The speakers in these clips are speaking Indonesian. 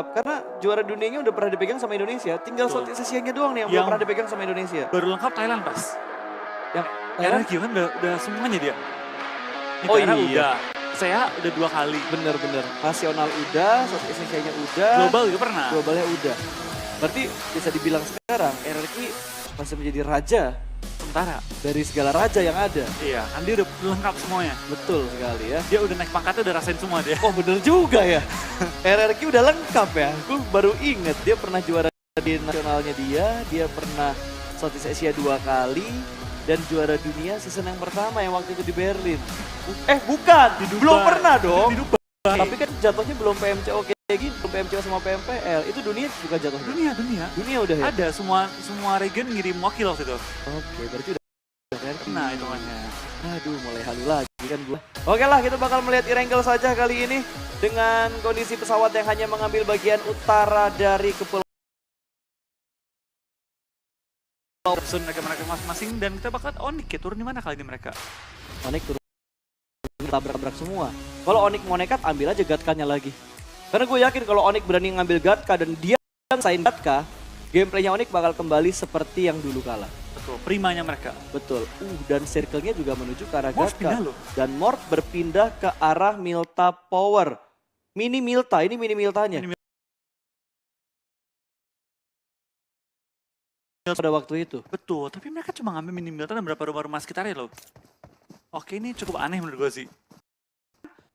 Karena juara dunianya udah pernah dipegang sama Indonesia, tinggal Betul. Southeast Asia-nya doang nih yang belum Yang pernah dipegang sama Indonesia. Baru lengkap Thailand pas. Yang Thailand kan udah semuanya dia. Oh Negara iya. udah. Saya udah 2 kali. Bener-bener. Nasional udah, Southeast Asia-nya udah. Global juga pernah. Globalnya udah. Berarti bisa dibilang sekarang RRQ masih menjadi raja Sementara. dari segala raja yang ada. Iya, kan dia udah lengkap semuanya. Betul sekali ya. Dia udah naik pangkatnya udah rasain semua dia. Oh bener juga ya. RRQ udah lengkap ya. Gue baru inget dia pernah juara di nasionalnya dia pernah Southeast Asia 2 kali. Dan juara dunia season yang pertama yang waktu itu di Berlin. Bukan, belum pernah dong. Di Dubai. Tapi kan jatuhnya belum PMCO kayak gini, belum PMCO sama PMPL. Itu dunia juga jatuhnya. Dunia udah ya? Ada, semua region ngirim wakil waktu itu. Oke, berarti udah keren. Nah, hitungannya. Aduh, mulai halu lagi kan gua. Oke lah, kita bakal melihat Erangel saja kali ini. Dengan kondisi pesawat yang hanya mengambil bagian utara dari kepulauan. Sun mereka masing-masing dan kita bakal Onyx ya, turun di mana kali ini mereka? Onyx turun tabrak-tabrak semua. Kalau Onyx mau nekat, ambil aja Gatka-nya lagi. Karena gue yakin kalau Onyx berani ngambil Gatka dan dia sain Gatka, gameplaynya Onyx bakal kembali seperti yang dulu kalah. Betul, primanya mereka. Betul. Dan circle-nya juga menuju ke arah Morph Gatka. pindah loh. Dan Morph berpindah ke arah Milta Power. Mini Milta, ini mini Miltanya. Pada waktu itu. Betul, tapi mereka cuma ngambil mini Milta dan beberapa rumah-rumah sekitarnya loh. Oke, ini cukup aneh menurut gue sih.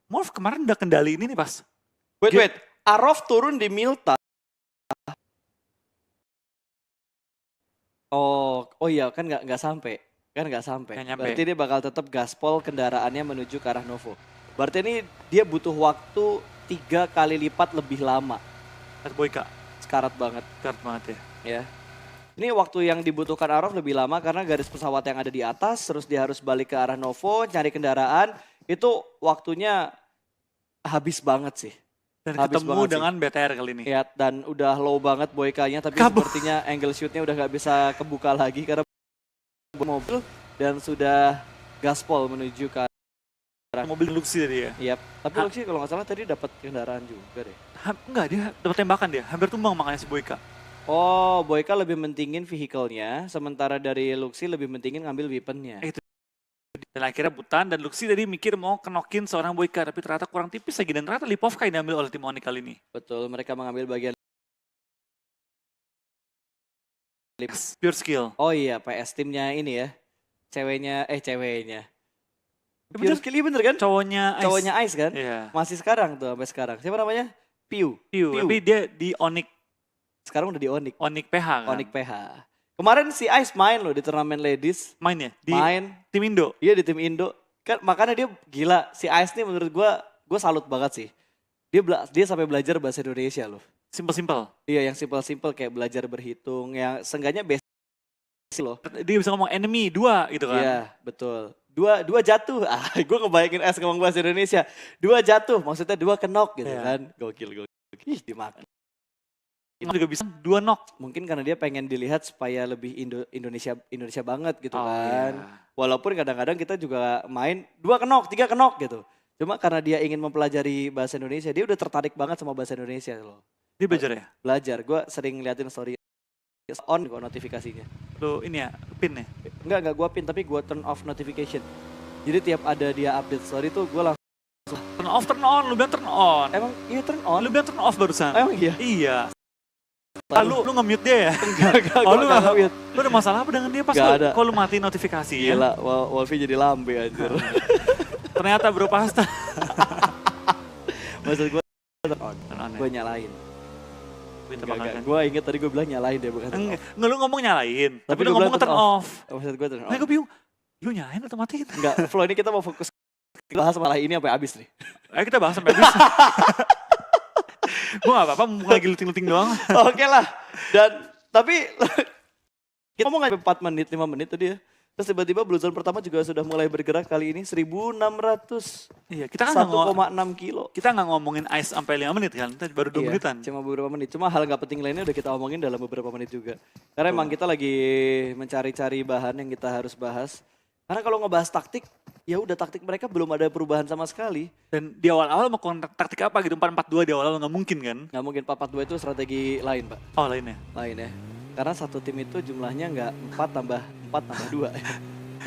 Morph kemarin udah kendali ini nih pas. Wait. Arov turun di Milta. Oh iya, kan nggak sampai. Nggak nyampe. Berarti dia bakal tetap gaspol kendaraannya menuju ke arah Novo. Berarti ini dia butuh waktu 3 kali lipat lebih lama. Lihat Boyka. Sekarat banget. Sekarat banget ya. Ya. Ini waktu yang dibutuhkan Arov lebih lama karena garis pesawat yang ada di atas, terus dia harus balik ke arah Novo, cari kendaraan, itu waktunya habis banget sih. Dan Habis ketemu banget sih. dengan BTR kali ini. Ya, dan udah low banget Boykanya, tapi Kabur. sepertinya angle shootnya udah nggak bisa kebuka lagi karena mobil dan sudah gaspol menuju ke Mobil Luxi tadi ya. Yap. Tapi Luxi kalau nggak salah tadi dapat kendaraan juga deh. Enggak, dia dapat tembakan dia. Hampir tumbang makanya si Boyka. Oh, Boyka lebih mentingin vehicle-nya, sementara dari Luxi lebih mentingin ngambil weapon-nya. Dan akhirnya Butan dan Luxi tadi mikir mau kenokin seorang Boyka, tapi ternyata kurang tipis lagi. Dan ternyata Lipovka yang diambil oleh tim Onyx kali ini. Betul, mereka mengambil bagian Pure skill. Oh iya, PS timnya ini ya. Ceweknya. Pure Bener. skill, iya bener kan? Cowoknya Ice. Ice kan? Iya. Masih sekarang tuh, sampai sekarang. Siapa namanya? Piu. Tapi dia di Onyx Sekarang udah di Onyx. PH kan. Onyx PH. Kemarin si Ice main loh di turnamen ladies. Main ya? Di Main. tim Indo. Iya di tim Indo. Kan makanya dia gila. Si Ice nih menurut gue salut banget sih. Dia sampai belajar bahasa Indonesia loh. Simple-simple. Iya yang simple-simple kayak belajar berhitung. Yang seenggaknya basic loh. Dia bisa ngomong enemy 2 gitu kan. Iya betul. Dua jatuh. Gue ngebayangin Ice ngomong bahasa Indonesia. 2 jatuh. Maksudnya 2 kenok gitu Iya. kan. Gokil. Ih dimakan. Itu juga bisa 2 knock. Mungkin karena dia pengen dilihat supaya lebih Indonesia banget gitu Oh, kan. iya. Walaupun kadang-kadang kita juga main 2 kenok, 3 kenok gitu. Cuma karena dia ingin mempelajari bahasa Indonesia, dia udah tertarik banget sama bahasa Indonesia loh. Dia belajar ya? Belajar, gue sering liatin story on kok notifikasinya. Lu ini ya, pin ya? Enggak gue pin tapi gue turn off notification. Jadi tiap ada dia update story tuh gue langsung. Turn off, turn on. Lu bilang turn on. Emang iya turn on? Lu bilang turn off barusan. Emang iya? Iya. Lu nge-mute dia ya? Enggak, Oh, gue gak mute. Lu ada masalah apa dengan dia pas Gak ada. kalau lu mati notifikasi ya? Gila, Wolfie jadi lambe anjir. Ternyata bro pasta. Maksud gue turn on. Turn on ya? Gue nyalain. Kita bakal kan. Gue inget tadi gue bilang nyalain deh bukan turn Enggak, off. lu ngomong nyalain. Tapi Tapi lu gua ngomong bilang turn off. Maksud gue turn on. Nah gue bingung, lu nyalain atau matiin? Enggak, flow ini kita mau fokus bahas malah ini sampai habis nih. Ayo kita bahas sampai habis. Gue gak apa-apa, mau lagi luting-luting doang. Oke lah. Dan tapi kita ngomong aja 4 menit, 5 menit tadi ya. Terus tiba-tiba Blue Zone pertama juga sudah mulai bergerak kali ini 1.600. Iya, kita kan 1,6 kilo. kita nggak ngomongin ice sampai 5 menit kan, kita baru 2 Iya, menitan. cuma beberapa menit. Cuma hal nggak penting lainnya udah kita omongin dalam beberapa menit juga. Karena emang kita lagi mencari-cari bahan yang kita harus bahas. Karena kalau ngebahas taktik, ya udah taktik mereka belum ada perubahan sama sekali. Dan di awal-awal mau taktik apa gitu, 4-4-2 di awal-awal nggak mungkin kan? Nggak mungkin 4-4-2 itu strategi lain, Pak. Oh lainnya. Lain ya. Karena satu tim itu jumlahnya nggak 4 tambah 2.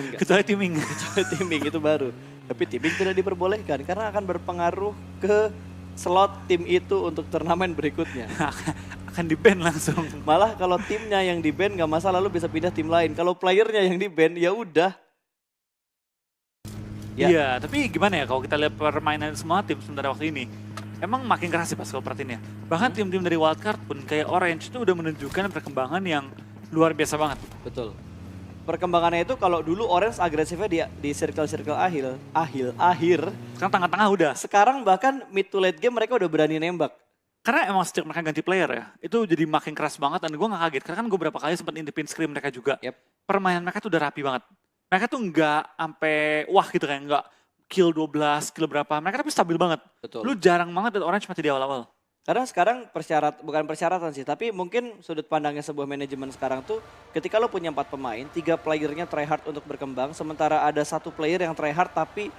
Enggak. Kecuali timing. Kecuali timing itu baru. Tapi timing tidak diperbolehkan karena akan berpengaruh ke slot tim itu untuk turnamen berikutnya. Akan di-ban langsung. Malah kalau timnya yang di-ban nggak masalah, lalu bisa pindah tim lain. Kalau playernya yang di-ban ya udah. Ya. Iya, tapi gimana ya kalau kita lihat permainan semua tim sementara waktu ini, emang makin keras sih pas kalau perhatiin ya. Bahkan tim-tim dari wildcard pun kayak Orange itu udah menunjukkan perkembangan yang luar biasa banget. Betul. Perkembangannya itu kalau dulu Orange agresifnya di circle-circle akhir. Sekarang tengah-tengah udah. Sekarang bahkan mid to late game mereka udah berani nembak. Karena emang sejak mereka ganti player ya, itu jadi makin keras banget dan gue gak kaget. Karena kan gue berapa kali sempat intipin screen mereka juga. Yep. Permainan mereka tuh udah rapi banget. Mereka tuh nggak sampai wah gitu kayak nggak kill 12, kill berapa. Mereka tapi stabil banget. Betul. Lu jarang banget lihat Orange mati di awal-awal. Karena sekarang bukan persyaratan sih, tapi mungkin sudut pandangnya sebuah manajemen sekarang tuh ketika lo punya 4 pemain, 3 playernya tryhard untuk berkembang, sementara ada 1 player yang tryhard tapi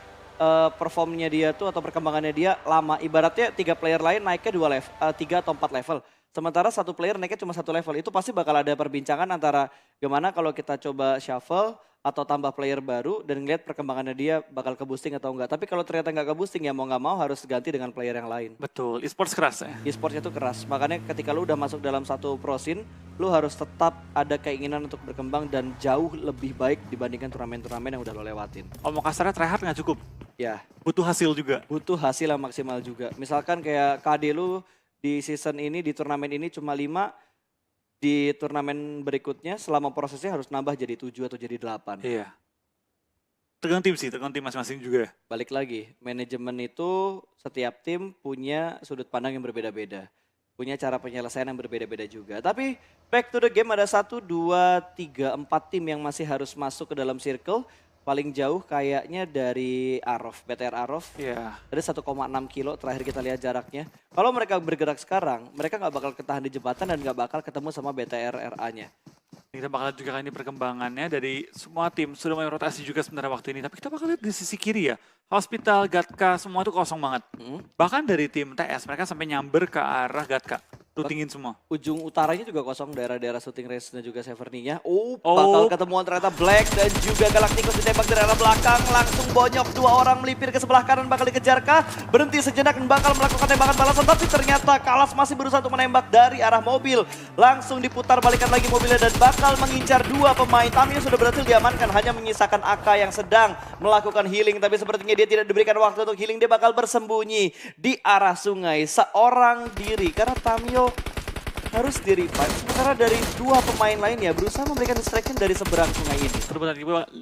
performnya dia tuh atau perkembangannya dia lama. Ibaratnya 3 player lain naiknya 3 atau 4 level. Sementara 1 player naiknya cuma 1 level. Itu pasti bakal ada perbincangan antara gimana kalau kita coba shuffle atau tambah player baru dan ngeliat perkembangannya dia bakal ke-boosting atau enggak. Tapi kalau ternyata nggak ke-boosting ya mau nggak mau harus ganti dengan player yang lain. Betul, e-sports keras ya. E-sportsnya tuh keras, makanya ketika lu udah masuk dalam satu pro scene, lu harus tetap ada keinginan untuk berkembang dan jauh lebih baik dibandingkan turnamen-turnamen yang udah lo lewatin. Omong kasarnya tryhard nggak cukup, Ya, butuh hasil juga. butuh hasil yang maksimal juga. Misalkan kayak KD lu di season ini, di turnamen ini cuma 5, di turnamen berikutnya selama prosesnya harus nambah jadi 7 atau jadi 8. Iya. Tergantung tim sih, tergantung tim masing-masing juga. Balik lagi, manajemen itu setiap tim punya sudut pandang yang berbeda-beda. Punya cara penyelesaian yang berbeda-beda juga. Tapi back to the game, ada 1, 2, 3, 4 tim yang masih harus masuk ke dalam circle. Paling jauh kayaknya dari Arov, BTR Arov. Iya. Ada 1,6 kilo terakhir kita lihat jaraknya. Kalau mereka bergerak sekarang, mereka nggak bakal ketahan di jembatan dan nggak bakal ketemu sama BTR RA-nya. Kita bakal lihat juga kali ini perkembangannya dari semua tim. Sudah mulai rotasi juga sebenarnya waktu ini. Tapi kita bakal lihat di sisi kiri ya. Hospital, Gatka, semua itu kosong banget. Bahkan dari tim TS, mereka sampai nyamber ke arah Gatka. Lootingin semua. Ujung utaranya juga kosong, daerah-daerah shooting range dan juga Severninya. Bakal ketemuan ternyata Black dan juga Galacticos ditembak dari arah belakang. Langsung bonyok, 2 orang melipir ke sebelah kanan, bakal dikejar kah? Berhenti sejenak dan bakal melakukan tembakan balasan. Tapi ternyata Kalas masih berusaha untuk menembak dari arah mobil. Langsung diputar balikan lagi mobilnya dan bakal mengincar 2 pemain. Tamio sudah berhasil diamankan, hanya menyisakan AK yang sedang melakukan healing. Tapi sepertinya dia tidak diberikan waktu untuk healing, dia bakal bersembunyi di arah sungai seorang diri. Karena Tamio harus di-revive, sementara dari 2 pemain lainnya berusaha memberikan distraction dari seberang sungai ini. Betul,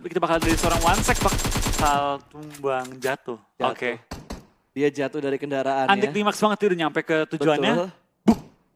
kita bakal dari seorang one sec bakal tumbang jatuh. Oke. Dia jatuh dari kendaraan Antik ya. klimaks banget dia udah nyampe ke tujuannya. Betul.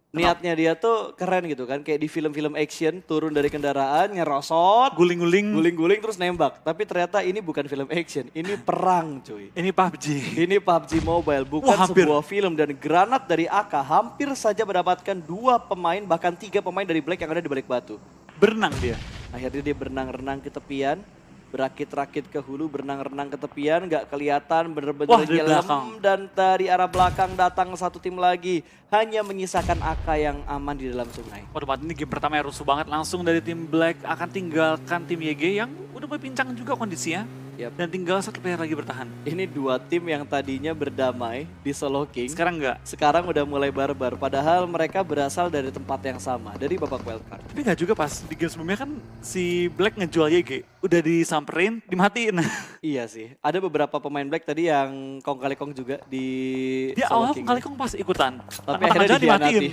Niatnya dia tuh keren gitu kan, kayak di film-film action turun dari kendaraan, ngerosot, Guling-guling. guling-guling terus nembak. Tapi ternyata ini bukan film action, ini perang cuy. Ini PUBG. Ini PUBG Mobile, bukan hampir. sebuah film. Dan granat dari AK hampir saja mendapatkan 2 pemain, bahkan 3 pemain dari Black yang ada di balik batu. Berenang dia. Akhirnya dia berenang-renang ke tepian, berakit-rakit ke hulu, berenang-renang ke tepian, nggak kelihatan, bener-bener Wah, dari belakang. dan dari arah belakang datang 1 tim lagi, hanya menyisakan AK yang aman di dalam sungai. Waduh, ini game pertama yang rusuh banget. Langsung dari tim Black akan tinggalkan tim YG yang udah mulai pincang juga kondisinya. Yap. Dan tinggal 1 player lagi bertahan. Ini 2 tim yang tadinya berdamai di Solo King, Sekarang enggak. sekarang udah mulai barbar. Padahal mereka berasal dari tempat yang sama, dari babak wildcard. Tapi enggak juga pas di game sebelumnya kan si Black ngejual YG. Udah disamperin, dimatiin. Iya sih, ada beberapa pemain Black tadi yang kong kali kong juga di Dia Solo awal King. kali kong pas ikutan. Tapi akhirnya dihianati.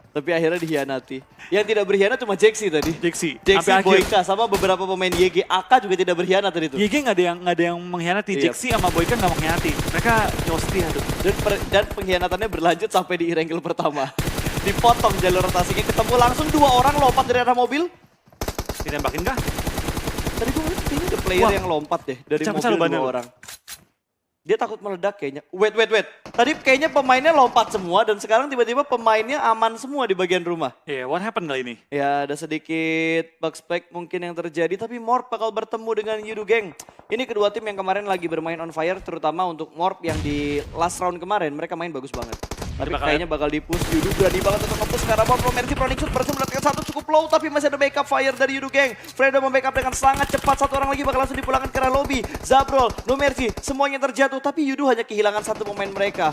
Tapi akhirnya dihianati. Yang tidak berkhianat cuma Jaxi tadi. Jaxi. Jaxi, Sampai akhir. Boyka sama beberapa pemain YG. AK juga tidak berkhianat tadi tuh. YG nggak ada yang mengkhianati. Iya. Jaxi sama Boyka nggak mengkhianati. Mereka jauh setia tuh. Dan pengkhianatannya berlanjut sampai di e-rangle pertama. Dipotong jalur rotasinya, ketemu langsung 2 orang lompat dari arah mobil. Ditembakin kah? Tadi gue ngeliat kayaknya ada player Wah. yang lompat deh dari Pecah-pecah mobil lu badannya 2 lu. orang. Dia takut meledak kayaknya. Wait. Tadi kayaknya pemainnya lompat semua dan sekarang tiba-tiba pemainnya aman semua di bagian rumah. Iya, what happened kali ini? Ya ada sedikit bug spec mungkin yang terjadi tapi Morp bakal bertemu dengan Yudu Gang. Ini kedua tim yang kemarin lagi bermain on fire terutama untuk Morp yang di last round kemarin mereka main bagus banget. Tapi kayaknya bakal di-push. Yudu berani banget untuk nge-push karena Morp Mercy Pronic Shoot berhasil mendapatkan satu cukup low tapi masih ada backup fire dari Yudu Gang. Fredo membackup dengan sangat cepat, satu orang lagi bakal langsung dipulangkan ke arah lobby. Zabrol, No Mercy, semuanya terjatuh tapi Yudu hanya kehilangan satu pemain mereka.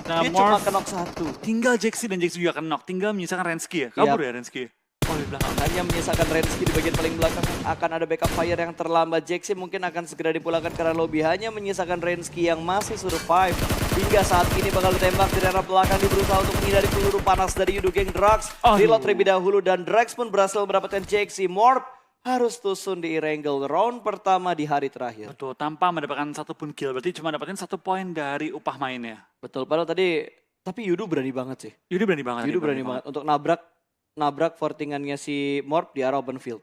Nah, Dia cuma Morph knock satu. tinggal Jaxi dan Jaxi juga knock. Tinggal menyisakan Rensky ya. Kabur ya Rensky. Oh di belakang. Hanya menyisakan Rensky di bagian paling belakang. Akan ada backup fire yang terlambat. Jaxi mungkin akan segera dipulangkan ke arah lobby. Hanya menyisakan Rensky yang masih survive. Hingga saat ini bakal ditembak dari arah belakang. Dia berusaha untuk menghindari peluru panas dari Yudu Gang. Drax reload terlebih dahulu. Dan Drax pun berhasil mendapatkan Jaxi. Morp harus tusun di Erangel round pertama di hari terakhir. Betul, tanpa mendapatkan satupun kill. Berarti cuma dapetin 1 poin dari upah mainnya. Betul, padahal tadi, tapi Yudu berani banget sih. Yudu berani banget. Yudu berani banget untuk nabrak fortingannya si Morp di arah open field.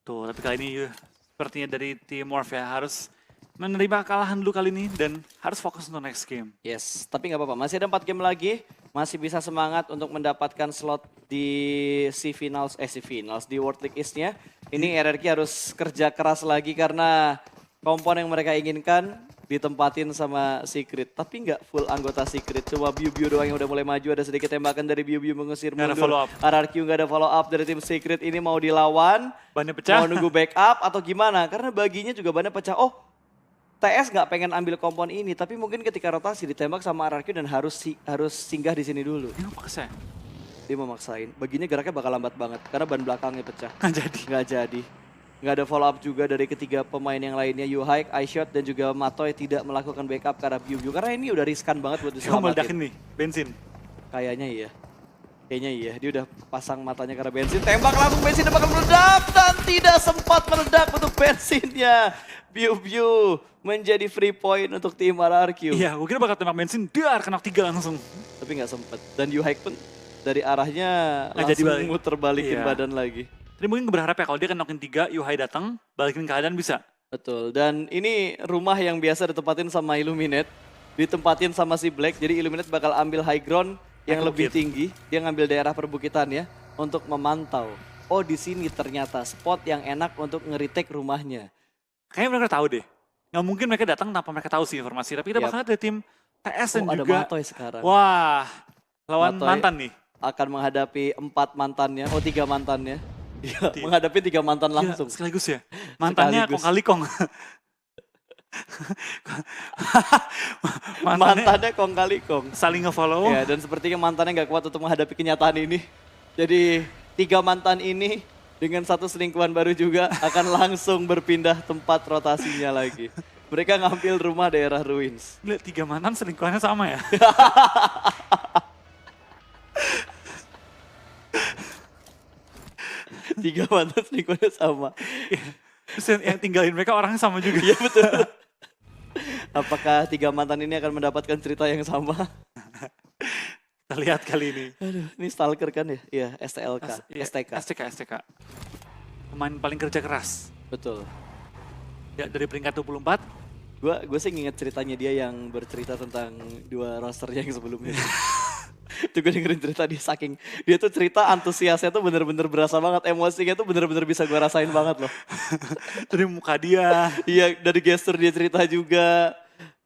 Tuh, tapi kali ini sepertinya dari tim Morph ya harus menerima kekalahan dulu kali ini dan harus fokus untuk next game. Yes, tapi nggak apa-apa. Masih ada 4 game lagi. Masih bisa semangat untuk mendapatkan slot di C-Finals, di World League East-nya. Ini RRQ harus kerja keras lagi karena kompon yang mereka inginkan ditempatin sama Secret. Tapi nggak full anggota Secret, cuma Biu-Biu doang yang udah mulai maju. Ada sedikit tembakan dari Biu-Biu mengusir mundur. RRQ nggak ada follow up dari tim Secret. Ini mau dilawan, bannya pecah. mau nunggu backup atau gimana? Karena baginya juga bannya pecah. Oh, TS nggak pengen ambil kompon ini, tapi mungkin ketika rotasi ditembak sama RRQ dan harus singgah di sini dulu. Dia maksa. Dia memaksain. Baginya geraknya bakal lambat banget karena ban belakangnya pecah. Nggak jadi. Nggak ada follow up juga dari ketiga pemain yang lainnya. Yuhaik, iShot dan juga Matoy tidak melakukan backup karena Biu-Biu. Karena ini udah riskan banget buat Dia meledakin diselamatin. nih, bensin. Kayaknya iya. Dia udah pasang matanya karena bensin. Tembak langsung bensin bakal meledak dan tidak sempat meledak untuk bensinnya. Biu-Biu menjadi free point untuk tim RRQ. Iya, gue kira bakal tembak bensin, dar kena 3 langsung. Tapi nggak sempat. Dan Yuhaik pun dari arahnya Nggak jadi langsung balik. muter balikin Iya. badan lagi. Jadi mungkin berharap ya kalau dia kenokin 3, Yuhai datang, balikin keadaan bisa. Betul, dan ini rumah yang biasa ditempatin sama Illuminate, ditempatin sama si Black, jadi Illuminate bakal ambil high ground yang lebih tinggi, dia ngambil daerah perbukitan ya, untuk memantau. Oh di sini ternyata spot yang enak untuk nge-retake rumahnya. Kayaknya mereka tahu deh. Nggak mungkin mereka datang tanpa mereka tahu sih informasi, tapi kita bakal lihat dari tim TS dan ada juga... Matoy sekarang. Wah, lawan Matoy mantan nih. akan menghadapi 4 mantannya, 3 mantannya. Dia menghadapi 3 mantan langsung. Ya, sekaligus ya. Mantannya kong kali kong. Mantannya kong kali kong. Saling nge-follow. Ya, dan sepertinya mantannya nggak kuat untuk menghadapi kenyataan ini. Jadi 3 mantan ini dengan satu selingkuhan baru juga akan langsung berpindah tempat rotasinya lagi. Mereka ngambil rumah daerah Ruins. Lihat 3 mantan selingkuhannya sama ya. Tiga mantan selingkuhannya sama. Terus yang tinggalin mereka orangnya sama juga. Iya betul. Apakah 3 mantan ini akan mendapatkan cerita yang sama? Kita lihat kali ini. Aduh, ini stalker kan ya? Iya, STLK, STK. Pemain paling kerja keras. Betul. Ya, dari peringkat 24. Gue sih nginget ceritanya dia yang bercerita tentang 2 roster yang sebelumnya. Tuh gue dengerin cerita dia tuh cerita antusiasnya tuh bener-bener berasa banget, emosinya tuh bener-bener bisa gue rasain banget loh. Dari muka dia. Iya, dari gestur dia cerita juga.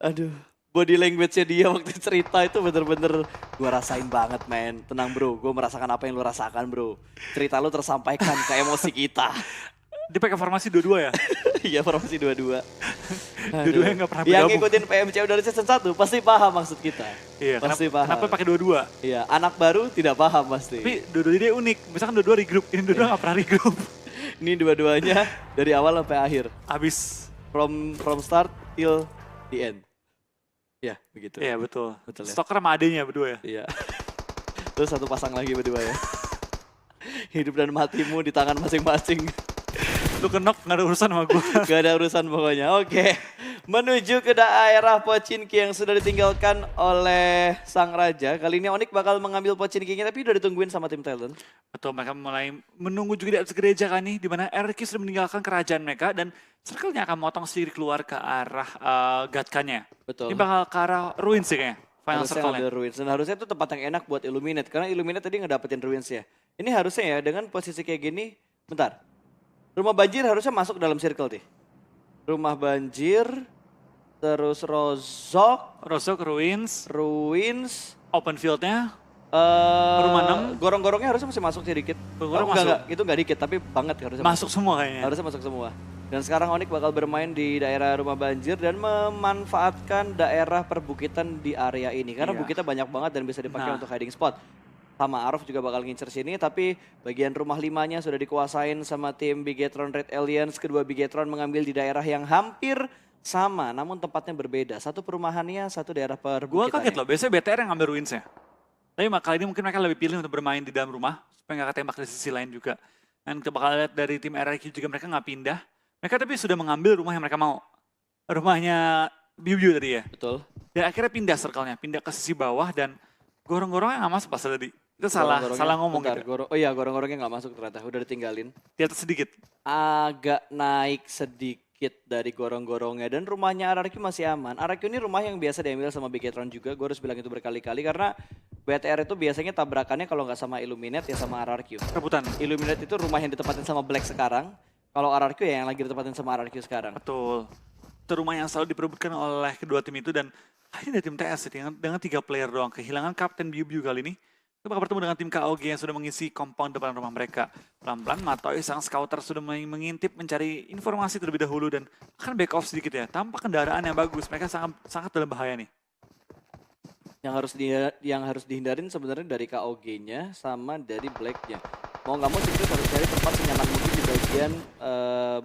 Aduh, body language-nya dia waktu cerita itu bener-bener gue rasain banget, men. Tenang bro, gue merasakan apa yang lu rasakan bro. Cerita lu tersampaikan ke emosi kita. Dia pakai formasi 2-2 ya? Iya, formasi 2-2. Dua-duanya nggak pernah bergabung. Yang ngikutin PMCU dari season 1 pasti paham maksud kita. Iya, pasti paham. Kenapa pakai 2-2? Iya, anak baru tidak paham pasti. Tapi dua-duanya dia unik. Misalkan dua-dua regroup, ini dua-dua nggak pernah regroup. Ini dua-duanya dari awal sampai akhir. Abis. From start till the end. Ya, begitu. Iya, betul. Betul ya. Stalker sama adenya berdua ya? Iya. Terus satu pasang lagi berdua ya. Hidup dan matimu di tangan masing-masing. Lu kenok nggak ada urusan sama gue. Gak ada urusan pokoknya. Oke. Menuju ke daerah Pochinki yang sudah ditinggalkan oleh sang raja. Kali ini Onyx bakal mengambil Pochinki-nya tapi udah ditungguin sama tim Talon. Betul, mereka mulai menunggu juga di atas gereja kan nih, di mana RRQ sudah meninggalkan kerajaan mereka dan circle-nya akan motong sendiri keluar ke arah Gatka-nya. Betul. Ini bakal ke arah Ruins sih kayaknya, final Harusnya circle-nya. ngambil Ruins. Dan harusnya itu tempat yang enak buat Illuminate. Karena Illuminate tadi ngedapetin Ruins ya. Ini harusnya ya dengan posisi kayak gini. Bentar. Rumah banjir harusnya masuk dalam circle nih. Rumah banjir. Terus Rozok, Ruins, Ruins. open field-nya, Rumah 6. Gorong-gorongnya harusnya masih masuk sih dikit. Gorong-gorong enggak, masuk. Itu enggak dikit tapi banget harusnya masuk semua kayaknya. Harusnya masuk semua. Dan sekarang Onyx bakal bermain di daerah rumah banjir dan memanfaatkan daerah perbukitan di area ini. Karena Iya. bukitnya banyak banget dan bisa dipakai Nah. untuk hiding spot. Sama Arov juga bakal ngincer sini, tapi bagian rumah 5-nya sudah dikuasain sama tim Bigetron Red Aliens. Kedua Bigetron mengambil di daerah yang hampir sama, namun tempatnya berbeda. Satu perumahannya, satu daerah Gue perbukitannya. kaget loh, biasanya BTR yang ngambil Ruins-nya. Tapi kali ini mungkin mereka lebih pilih untuk bermain di dalam rumah, supaya nggak ketembak dari sisi lain juga. Dan kita bakal lihat dari tim RRQ juga mereka nggak pindah. Mereka tapi sudah mengambil rumah yang mereka mau. Rumahnya Biu tadi ya. Betul. Dan akhirnya pindah circle-nya, pindah ke sisi bawah dan gorong-gorongnya nggak masuk pas tadi. Itu salah Gorong-gorongnya- ngomong bentar, gitu. Oh iya, gorong-gorongnya nggak masuk ternyata, udah ditinggalin. Di atas sedikit. Agak naik sedikit dari gorong-gorongnya dan rumahnya RRQ masih aman. RRQ ini rumah yang biasa diambil sama Bigetron juga, gue harus bilang itu berkali-kali karena BTR itu biasanya tabrakannya kalau nggak sama Illuminate ya sama RRQ. Rebutan. Illuminate itu rumah yang ditempatin sama Black sekarang, kalau RRQ ya yang lagi ditempatin sama RRQ sekarang. Betul. Itu rumah yang selalu diperebutkan oleh kedua tim itu dan akhirnya dari tim TS dengan 3 player doang. Kehilangan Kapten Biu kali ini. Kita bakal bertemu dengan tim KOG yang sudah mengisi compound depan rumah mereka. Pelan-pelan Matoy sang scouter sudah mengintip mencari informasi terlebih dahulu dan akan back off sedikit ya. Tanpa kendaraan yang bagus, mereka sangat dalam bahaya nih. Yang harus dihindarin sebenarnya dari KOG-nya sama dari Black-nya. Mau nggak mau Secret harus cari tempat senyaman mungkin di bagian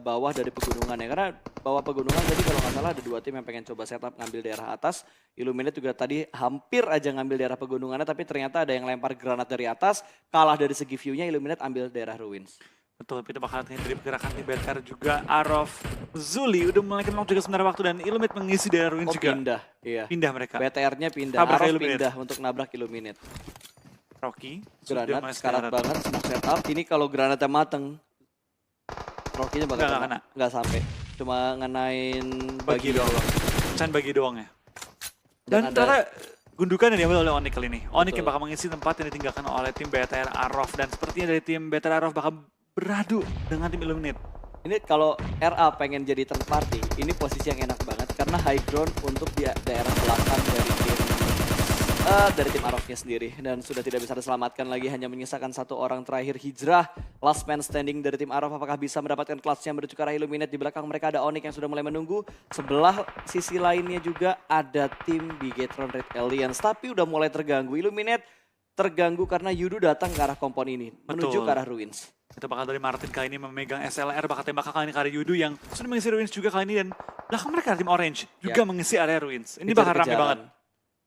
bawah dari pegunungan ya. Karena bawah pegunungan tadi kalau nggak salah ada 2 tim yang pengen coba setup ngambil daerah atas. Illuminate juga tadi hampir aja ngambil daerah pegunungannya tapi ternyata ada yang lempar granat dari atas. Kalah dari segi view-nya, Illuminate ambil daerah Ruins. Betul, kita bakal lihat dari pergerakan tim BTR juga. Arov, Zuli udah mulai kenal juga sebentar waktu dan Illuminate mengisi daerah Ruins juga. Pindah, iya. Pindah mereka. BTR-nya pindah, Tabrak Arov Illuminate. pindah untuk nabrak Illuminate. Rocky, sudah Granat, mulai sekarat sekarang. banget, smoke setup. Ini kalau granatnya mateng, Rocky-nya bakal Nggak kena. kena. Nggak sampai. Cuma ngenain Bagi doang. Can bagi doang ya. Dan Dan ada- ternyata gundukan yang diambil oleh Onyx kali ini. Onyx Betul. yang bakal mengisi tempat yang ditinggalkan oleh tim BTR Arov. Dan sepertinya dari tim BTR Arov bakal beradu dengan tim Illuminate. Ini kalau RA pengen jadi third party, ini posisi yang enak banget karena high ground untuk di daerah belakang dari tim Arovnya sendiri dan sudah tidak bisa diselamatkan lagi, hanya menyisakan 1 orang terakhir hijrah. Last man standing dari tim Arov, apakah bisa mendapatkan clutch-nya menuju ke arah Illuminate? Di belakang mereka ada Onyx yang sudah mulai menunggu. Sebelah sisi lainnya juga ada tim Bigetron Red Aliens, tapi udah mulai terganggu. Illuminate terganggu karena Yudu datang ke arah kompon ini, menuju Betul. ke arah Ruins. Kita bakal dari Martin kali ini memegang SLR, bakal tembak kali ini ke arah Yudu yang sudah mengisi Ruins juga kali ini. Dan belakang mereka ada tim Orange juga mengisi area Ruins. Ini bakal rame Kejar-kejaran. banget.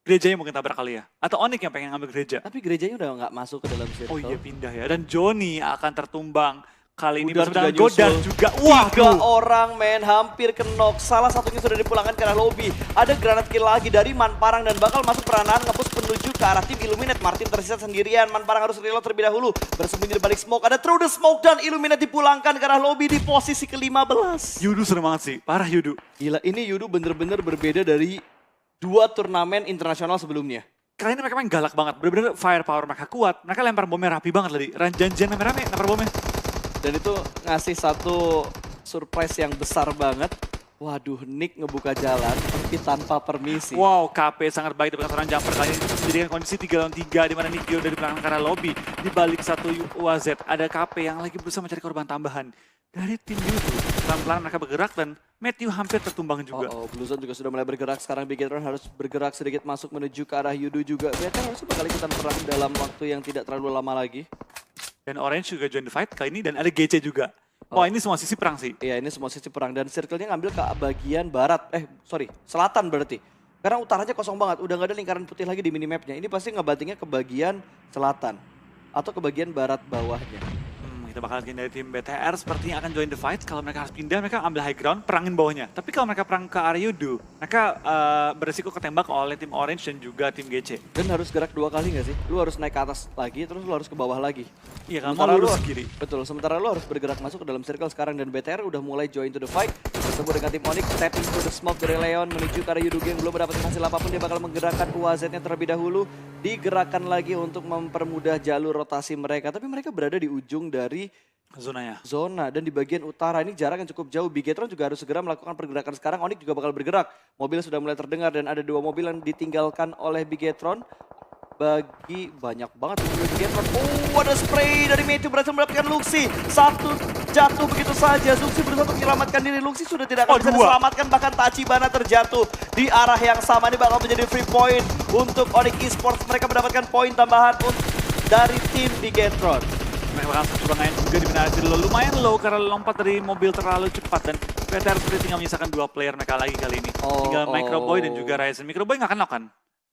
Gerejanya mungkin tabrak kali ya. Atau Onyx yang pengen ngambil gereja. Tapi gerejanya udah nggak masuk ke dalam circle. Oh iya pindah ya. Dan Johnny akan tertumbang. Kali ini Godard bersama dengan juga Godard nyusul. juga. 3 orang men hampir kenok. Salah satunya sudah dipulangkan ke arah lobby. Ada granat kill lagi dari Manparang dan bakal masuk peranan ngepush menuju ke arah tim Illuminate. Martin tersisa sendirian. Manparang harus reload terlebih dahulu. Bersembunyi di balik smoke. Ada through the smoke dan Illuminate dipulangkan ke arah lobby di posisi ke-15. Yudu serem banget sih. Parah Yudu. Gila, ini Yudu bener-bener berbeda dari 2 turnamen internasional sebelumnya. Kali ini mereka main galak banget. Bener-bener firepower mereka kuat. Mereka lempar bomnya rapi banget tadi. Janjian rame-rame lempar bomnya. Dan itu ngasih satu surprise yang besar banget. Waduh, Nick ngebuka jalan tapi tanpa permisi. Wow, KP sangat baik dapat seorang jumper kali ini menjadikan kondisi 3 lawan 3 di mana Nick dari belakang ke arah lobby. Di balik satu UAZ ada KP yang lagi berusaha mencari korban tambahan dari tim Yudu. Pelan-pelan mereka bergerak dan Matthew hampir tertumbang juga. Blue Zone juga sudah mulai bergerak. Sekarang Bigetron harus bergerak sedikit masuk menuju ke arah Yudu juga. BTR harus bakal ikutan perang dalam waktu yang tidak terlalu lama lagi. Dan Orange juga join the fight kali ini dan ada GC juga. Wah ini semua sisi perang sih. Iya, ini semua sisi perang dan circle-nya ngambil ke bagian barat. Selatan berarti. Karena utaranya kosong banget, udah gak ada lingkaran putih lagi di minimapnya. Ini pasti ngebantingnya ke bagian selatan atau ke bagian barat bawahnya. kita bakal lihat dari tim BTR sepertinya akan join the fight. Kalau mereka harus pindah, mereka ambil high ground, perangin bawahnya. Tapi kalau mereka perang ke area Yudu, mereka beresiko ketembak oleh tim Orange dan juga tim GC. Dan harus gerak 2 kali nggak sih? Lu harus naik ke atas lagi, terus lu harus ke bawah lagi. Iya, kalau mau lurus kiri. Betul, sementara lu harus bergerak masuk ke dalam circle sekarang. Dan BTR udah mulai join to the fight. Bertemu dengan tim Onyx, tapping through the smoke dari Leon menuju ke arah Yudu Gang. Belum mendapatkan hasil apapun, dia bakal menggerakkan UAZ-nya terlebih dahulu. Digerakkan lagi untuk mempermudah jalur rotasi mereka. Tapi mereka berada di ujung dari zona dan di bagian utara ini jarak yang cukup jauh. Bigetron juga harus segera melakukan pergerakan sekarang. Onyx juga bakal bergerak. Mobil sudah mulai terdengar dan ada 2 mobil yang ditinggalkan oleh Bigetron. Bagi banyak banget mobil Bigetron. Oh, ada spray dari Matthew berhasil mendapatkan Luxi. Satu jatuh begitu saja. Luxi berusaha untuk menyelamatkan diri. Luxi sudah tidak akan bisa diselamatkan. Bahkan Tachibana terjatuh di arah yang sama. Ini bakal menjadi free point untuk Onyx Esports. Mereka mendapatkan poin tambahan dari tim Bigetron. Mereka bakal coba ngain juga di penalti low. Lumayan low karena lompat dari mobil terlalu cepat. Dan BTR seperti tinggal menyisakan 2 player mereka lagi kali ini. Tinggal Microboy dan juga Ryzen. Microboy nggak kenok kan?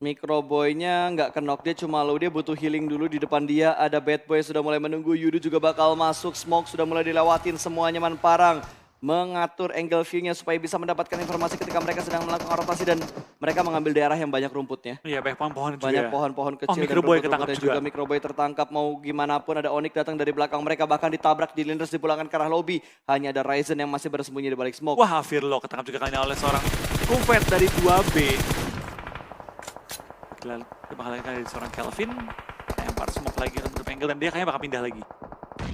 Microboy-nya nggak kenok, dia cuma low, dia butuh healing dulu. Di depan dia ada Bad Boy sudah mulai menunggu. Yudu juga bakal masuk, smoke sudah mulai dilewatin semuanya. Manparang mengatur angle view-nya supaya bisa mendapatkan informasi ketika mereka sedang melakukan rotasi dan mereka mengambil daerah yang banyak rumputnya. Iya, banyak pohon-pohon juga. Banyak pohon-pohon kecil dan Microboy ketangkap juga. Microboy tertangkap. Mau gimana pun ada Onyx datang dari belakang mereka, bahkan ditabrak di Linders, dipulangkan ke arah lobby. Hanya ada Ryzen yang masih bersembunyi di balik smoke. Wah, Firlo ketangkap juga kali ini oleh seorang Kufet dari 2B. Kita bakal lihat dari seorang Kelvin. Lempar smoke lagi untuk angle dan dia kayaknya bakal pindah lagi.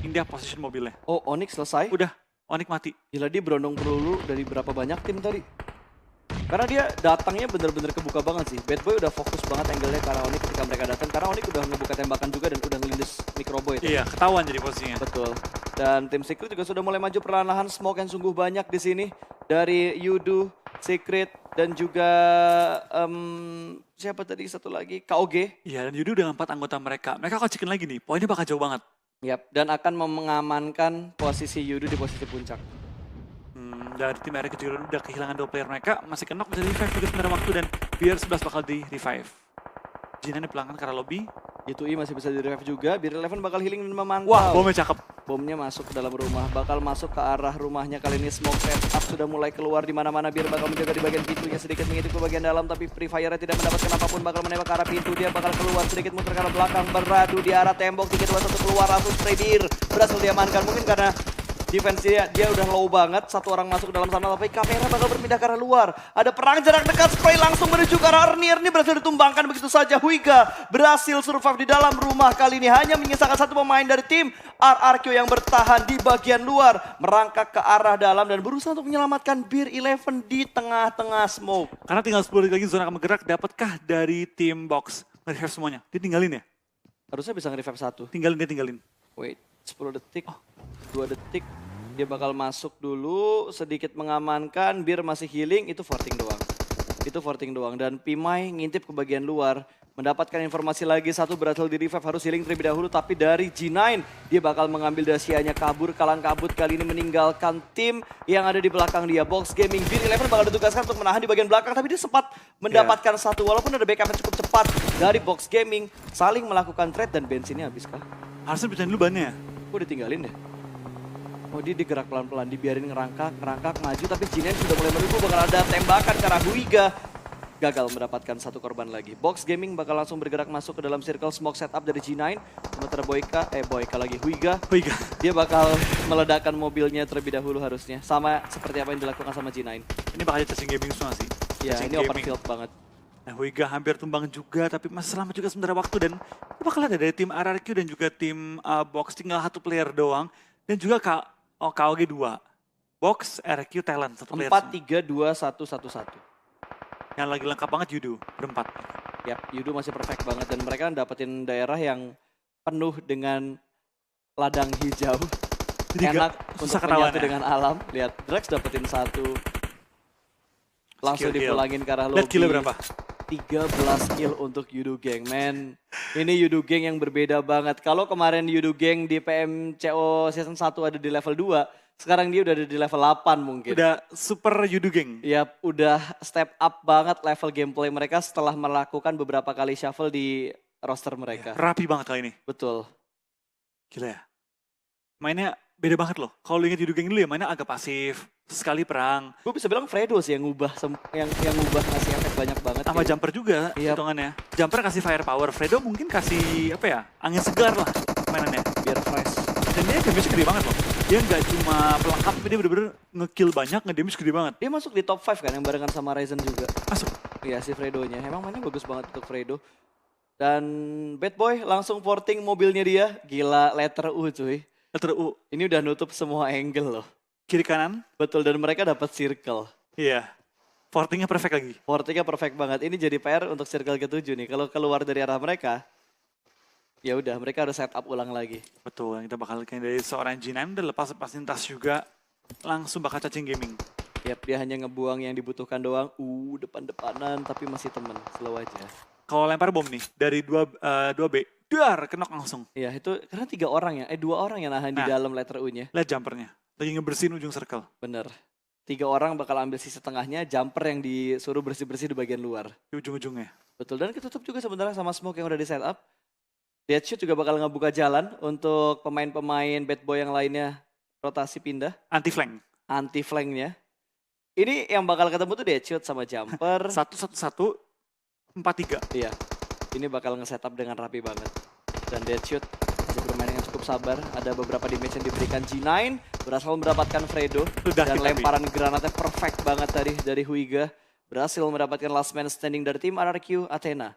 Pindah position mobilnya. Oh, Onyx selesai? Udah, Onyx mati. Gila, dia berondong peluru dari berapa banyak tim tadi. Karena dia datangnya bener-bener kebuka banget sih. Bad Boy udah fokus banget angle-nya ke arah Onyx ketika mereka datang. Karena Onyx udah ngebuka tembakan juga dan udah ngelindes Microboy. Iya, ketahuan jadi posisinya. Betul. Dan tim Secret juga sudah mulai maju perlahan-lahan. Smoke yang sungguh banyak di sini. Dari Yudu, Secret, dan juga siapa tadi satu lagi? KOG. Iya, dan Yudu dengan 4 anggota mereka. Mereka akan chicken lagi nih, poinnya bakal jauh banget. Yap, dan akan mengamankan posisi Yudu di posisi puncak. Dari tim RQ juga udah kehilangan 2 player mereka. Masih kenok bisa di-revive juga sebenarnya waktu dan Beer 11 bakal di-revive. Jinan dipulangkan ke arah lobby. G2E masih bisa di-revive juga. Beer 11 bakal healing dan memantau. Wah, bomnya cakep. Bomnya masuk ke dalam rumah, bakal masuk ke arah rumahnya kali ini. Smoke setup sudah mulai keluar di mana-mana. Biar bakal menjaga di bagian pintunya, sedikit mengintip ke bagian dalam, tapi Free Fire tidak mendapatkan apapun. Bakal menembak ke arah pintu, dia bakal keluar sedikit muter ke arah belakang, beradu di arah tembok. 3-2-1 keluar, langsung spray. Beer berhasil diamankan. Mungkin karena defense dia udah low banget, satu orang masuk ke dalam sana, tapi kamera bakal berpindah ke arah luar. Ada perang jarak dekat, spray langsung menuju ke arah Ernie. Ernie berhasil ditumbangkan begitu saja. Huiga berhasil survive di dalam rumah kali ini. Hanya menyisakan satu pemain dari tim RRQ yang bertahan di bagian luar. Merangkak ke arah dalam dan berusaha untuk menyelamatkan Beer 11 di tengah-tengah smoke. Karena tinggal 10 detik lagi zona akan bergerak, dapatkah dari tim box nge-revive semuanya? Dia tinggalin ya? Harusnya bisa nge-revive satu. Tinggalin. Wait, 10 detik, 2 detik. Dia bakal masuk dulu, sedikit mengamankan. Beer masih healing, itu forting doang. Dan Pimai ngintip ke bagian luar. Mendapatkan informasi lagi, satu berhasil di revive, harus healing terlebih dahulu. Tapi dari G9, dia bakal mengambil dasianya kabur. Kalang kabut kali ini meninggalkan tim yang ada di belakang dia. Box Gaming, Beer 11 bakal ditugaskan untuk menahan di bagian belakang. Tapi dia sempat mendapatkan satu, walaupun ada backup yang cukup cepat dari Box Gaming. Saling melakukan trade dan bensinnya habis kah? Harusnya bisa dulu bannya. Kok ditinggalin ya? Oh, dia digerak pelan-pelan, dibiarin ngerangkak, maju, tapi Jinan sudah mulai menunggu, bakal ada tembakan ke arah Huiga. Gagal mendapatkan satu korban lagi. Box Gaming bakal langsung bergerak masuk ke dalam circle smoke setup dari G9. Sementara Boyka lagi, Huiga. Dia bakal meledakkan mobilnya terlebih dahulu harusnya. Sama seperti apa yang dilakukan sama G9. Ini bakal touching gaming semua sih. Ya, ini open field banget. Nah, Huiga hampir tumbang juga, tapi masih selamat juga sementara waktu. Dan bakal ada dari tim RRQ dan juga tim Box tinggal satu player doang. Dan juga KOG 2. Box, RQ, Talent, satu player 4-3-2-1-1-1. Yang lagi lengkap banget Yudu, berempat. Yap, Yudu masih perfect banget. Dan mereka dapetin daerah yang penuh dengan ladang hijau. Jadi enak untuk menyatu ya. dengan alam. Lihat, Drax dapetin satu. Langsung dipulangin ke arah lobby. Lihat killnya berapa? 13 kill untuk Yudu Gang, man. Ini Yudu Gang yang berbeda banget. Kalau kemarin Yudu Gang di PMCO season 1 ada di level 2, sekarang dia udah ada di level 8 mungkin. Udah super Yudu Gang. Yap, udah step up banget level gameplay mereka setelah melakukan beberapa kali shuffle di roster mereka. Ya, rapi banget kali ini. Betul. Gila ya. mainnya beda banget loh. Kalau lu inget Yudu Gang dulu ya mainnya agak pasif, sekali perang. Gue bisa bilang Fredo sih yang ngubah yang ngubah ngasih efek banyak banget. Sama gitu. Jumper juga Iya. hitungannya. Jumper kasih firepower, Fredo mungkin kasih apa ya, angin segar lah mainannya. Biar fresh. Dan dia damage gede banget loh. Dia nggak cuma pelengkap, tapi dia bener-bener nge-kill banyak, nge-damage gede banget. Dia masuk di top 5 kan yang barengan sama Ryzen juga. Masuk. Iya si Fredonya. Emang mainnya bagus banget untuk Fredo. Dan Bad Boy langsung porting mobilnya dia. Gila letter U cuy. Letter U, Ini udah nutup semua angle loh. kiri kanan. Betul, dan mereka dapat circle. Iya. Portingnya perfect lagi. Portingnya perfect banget. Ini jadi PR untuk circle ke-7 nih. Kalau keluar dari arah mereka, ya udah mereka harus setup ulang lagi. Betul, yang kita bakal lihat dari seorang G9 dan lepas-lepasin tas juga langsung bakal cacing gaming. Yap, dia hanya ngebuang yang dibutuhkan doang. Depan-depanan tapi masih temen. Slow aja. Kalau lempar bom nih dari 2B, dar kenok langsung. Iya, itu karena 3 orang ya. 2 orang yang nahan di Nah. dalam letter U-nya. Lihat jumpernya, lagi ngebersihin ujung circle. Bener. 3 orang bakal ambil sisi tengahnya, jumper yang disuruh bersih-bersih di bagian luar. Di ujung-ujungnya. Betul, dan ketutup juga sebenarnya sama smoke yang udah di setup. Deadshot juga bakal ngebuka jalan untuk pemain-pemain bad boy yang lainnya rotasi pindah. Anti flank. Anti flanknya. Ini yang bakal ketemu tuh Deadshot sama jumper. 1-1-1, 4-3. Iya, ini bakal nge-setup dengan rapi banget. Dan Deadshot masih bermain dengan cukup sabar. Ada beberapa damage yang diberikan G9. Berhasil mendapatkan Fredo. Udah Dan kita lemparan granatnya perfect banget tadi dari Huiga. Berhasil mendapatkan last man standing dari tim RRQ Athena.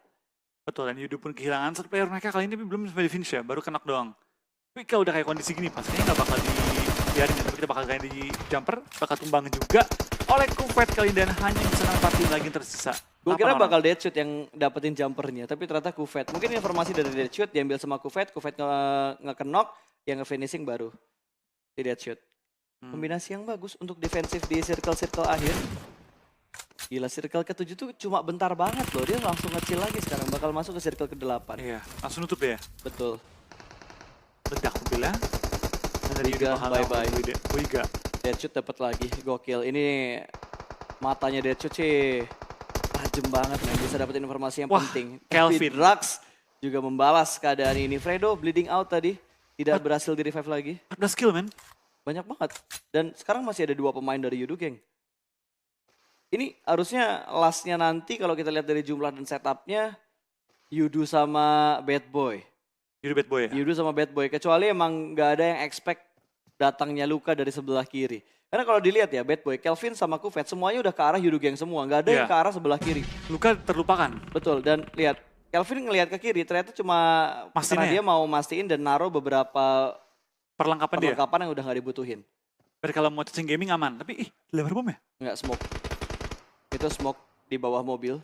Betul, dan Yudu pun kehilangan satu player mereka kali ini tapi belum sampai di finish ya, baru kenok doang. Tapi kalau udah kayak kondisi gini, pastinya nggak bakal dibiarin ya, tapi kita bakal kayak di jumper, bakal tumbang juga oleh Kufet kali ini dan hanya bisa nempatin lagi yang tersisa. Gue 8 kira orang. bakal Deadshot yang dapetin jumpernya, tapi ternyata Kufet. Mungkin informasi dari Deadshot diambil sama Kufet nge-knock, yang nge-finishing baru di Deadshot. Kombinasi yang bagus untuk defensif di circle-circle akhir. Gila, circle ke-7 tuh cuma bentar banget loh, dia langsung nge-chill lagi sekarang, bakal masuk ke circle ke-8. Iya, langsung nutup ya. Betul. Ledak mobilnya. Dan dari Yudu Huiga, bakal bye-bye. Huiga. Deadshot dapat lagi, gokil. Ini matanya Deadshot sih tajam banget, men. Bisa dapetin informasi yang Wah, penting. Kelvin. Tapi Drax juga membalas keadaan ini. Fredo bleeding out tadi, tidak berhasil di revive lagi. 14 kill men. Banyak banget. Dan sekarang masih ada 2 pemain dari Yudu Gang. Ini harusnya lastnya nanti kalau kita lihat dari jumlah dan setupnya, Yudu sama Bad Boy. Yudu bad boy ya. Yudu sama Bad Boy. Kecuali emang nggak ada yang expect datangnya Luka dari sebelah kiri. Karena kalau dilihat ya, Bad Boy, Kelvin sama Kufet semuanya udah ke arah Yudu Gang semua. Nggak ada yang Iya. ke arah sebelah kiri. Luka terlupakan. Betul, dan lihat. Kelvin ngelihat ke kiri, ternyata cuma Mastiin karena ya? dia mau mastiin dan naruh beberapa Perlengkapan dia. perlengkapan yang udah nggak dibutuhin. Biar kalau mau cacing gaming aman. Tapi lempar bom ya. Nggak smoke. Itu smoke di bawah mobil.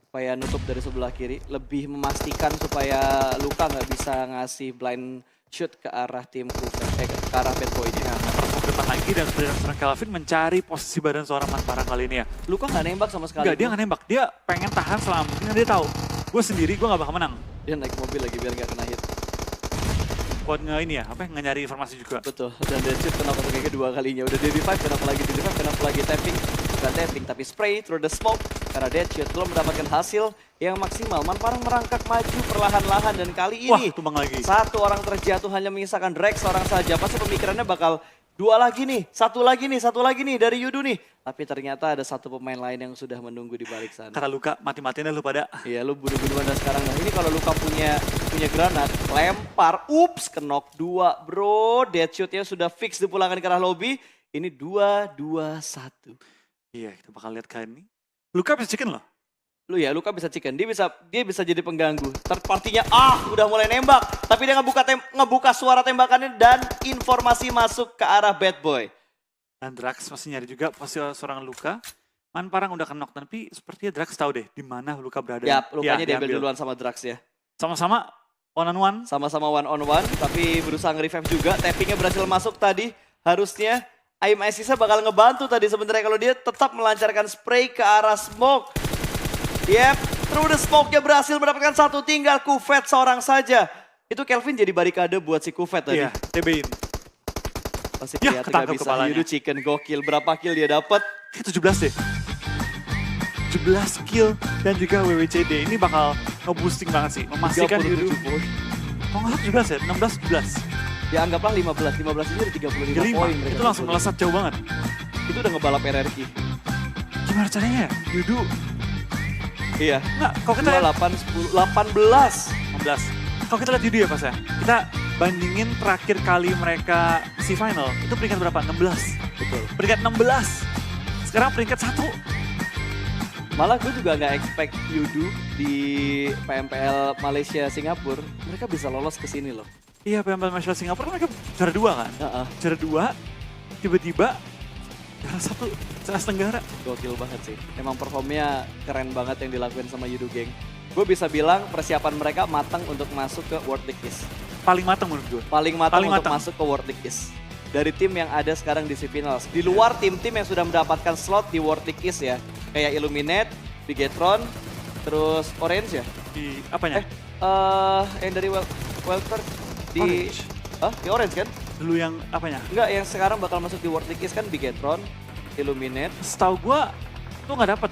Supaya nutup dari sebelah kiri. Lebih memastikan supaya Luka nggak bisa ngasih blind shoot ke arah tim Kufet, ke arah Bad Boy ini. Ya, masuk depan lagi dan seorang Kelvin mencari posisi badan seorang Manpara kali ini ya. Luka nggak nembak sama sekali. Enggak, dia nggak nembak. Dia pengen tahan selama mungkin dia tahu. Gue sendiri, gue nggak bakal menang. Dia naik mobil lagi biar nggak kena hit. Buat ini ya, nyari informasi juga. Betul, dan Deadshot kena pakai kedua kalinya. Udah di revive, kenapa lagi tapping. Bukan tapping, tapi spray through the smoke. Karena Deadshot belum mendapatkan hasil yang maksimal. Manparang merangkak maju perlahan-lahan dan kali Wah, ini tumbang lagi. satu orang terjatuh hanya menyisakan Drex seorang saja. Pasti pemikirannya bakal dua lagi nih, satu lagi nih dari Yudu nih. Tapi ternyata ada satu pemain lain yang sudah menunggu di balik sana. Karena Luka mati-matian lu pada. Iya, lu bunuh-bunuhan dah sekarang. Nah, ini kalau Luka punya granat, lempar, ups, kenok 2, bro. Deadshotnya sudah fix dipulangkan ke arah lobby. Ini 2-2-1. Iya, kita bakal lihat kali ini. Luka bisa chicken loh. Luka bisa chicken, dia bisa jadi pengganggu. Third partinya udah mulai nembak, tapi dia ngebuka suara tembakannya dan informasi masuk ke arah Bad Boy. Dan Drax masih nyari juga posisi seorang Luka. Manparang udah kenok, tapi sepertinya Drax tahu deh di mana Luka berada. Ya, Lukanya diambil diambil. duluan sama Drax ya. Sama-sama one on one. Sama-sama one on one, tapi berusaha nge-revive juga. Tappingnya berhasil masuk tadi. Harusnya Aim Asisa bakal ngebantu tadi sebenarnya kalau dia tetap melancarkan spray ke arah smoke. Yep, through the smoke-nya berhasil mendapatkan satu, tinggal Kufet seorang saja. Itu Kelvin jadi barikade buat si Kufet tadi. Iya, TB-in. Pasti Ya, kelihatan ketangkep gak bisa. kepalanya. Yudu chicken gokil. Berapa kill dia dapat? 17 deh. 17 kill dan juga WWCD ini bakal nge-boosting banget sih. Memastikan 37 Yudu. poin. Kalau nggak salah 17 ya, 16-17. Ya anggaplah 15 ini udah 35 poin. mereka itu langsung kumpulin. melesat jauh banget. Itu udah ngebalap RRQ. Gimana caranya ya? Yudu, Iya. enggak, kalau kita lihat 8, 10, 18. 16. Kalau kita lihat Yudu ya pas ya, kita bandingin terakhir kali mereka si final, itu peringkat berapa? 16. Betul. Peringkat 16. Sekarang peringkat 1. Malah gue juga nggak expect Yudu di PMPL Malaysia Singapura mereka bisa lolos ke sini loh. Iya, PMPL Malaysia Singapura mereka juara 2 kan? Heeh. Juara 2, tiba-tiba juara 1 se-Asia Tenggara. Gokil banget sih. Emang performnya keren banget yang dilakuin sama Yudu Gang. Gue bisa bilang persiapan mereka matang untuk masuk ke World League East. Paling matang menurut gue. Paling matang Paling untuk matang. masuk ke World League East. Dari tim yang ada sekarang di semifinals. Di luar tim-tim yang sudah mendapatkan slot di World League East ya. Kayak Illuminate, Bigetron, terus Orange ya. Di apanya? Yang dari Wildcard di... Orange. Hah? Di Orange kan? Dulu yang apanya? Enggak, yang sekarang bakal masuk di World League East kan Bigetron, Illuminate. Setahu gue tuh nggak dapet.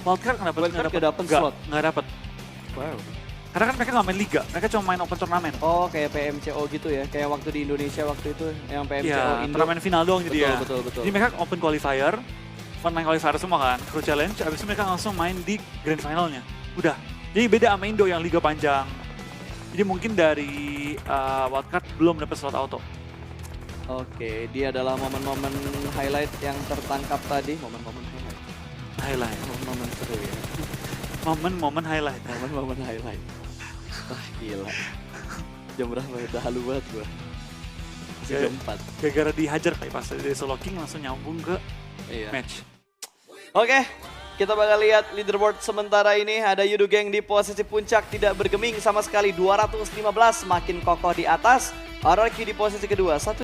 Wildcard nggak dapet. Wildcard nggak dapet slot. Nggak dapet. Wow. Karena kan mereka nggak main liga, mereka cuma main open turnamen. Oh, kayak PMCO gitu ya. Kayak waktu di Indonesia waktu itu yang PMCO Iya, Indo. turnamen final doang jadi ya. Betul, betul. Jadi mereka open qualifier, main qualifier semua kan, Crew Challenge, abis itu mereka langsung main di grand finalnya. Udah. Jadi beda sama Indo yang liga panjang. Jadi mungkin dari wildcard belum dapat slot auto. Oke, dia adalah momen-momen highlight yang tertangkap tadi. Momen-momen highlight. Highlight. Momen-momen seru ya. Momen-momen highlight. Momen-momen highlight. Wah, gila. Jam berapa ya? Udah halu banget gua. Masih Ya. jam 4. Gara-gara dihajar kayak pas dari solo king langsung nyambung ke Iya. match. Oke, kita bakal lihat leaderboard sementara ini. Ada Yudu Gang di posisi puncak, tidak bergeming sama sekali. 215, makin kokoh di atas. RRQ di posisi kedua, 1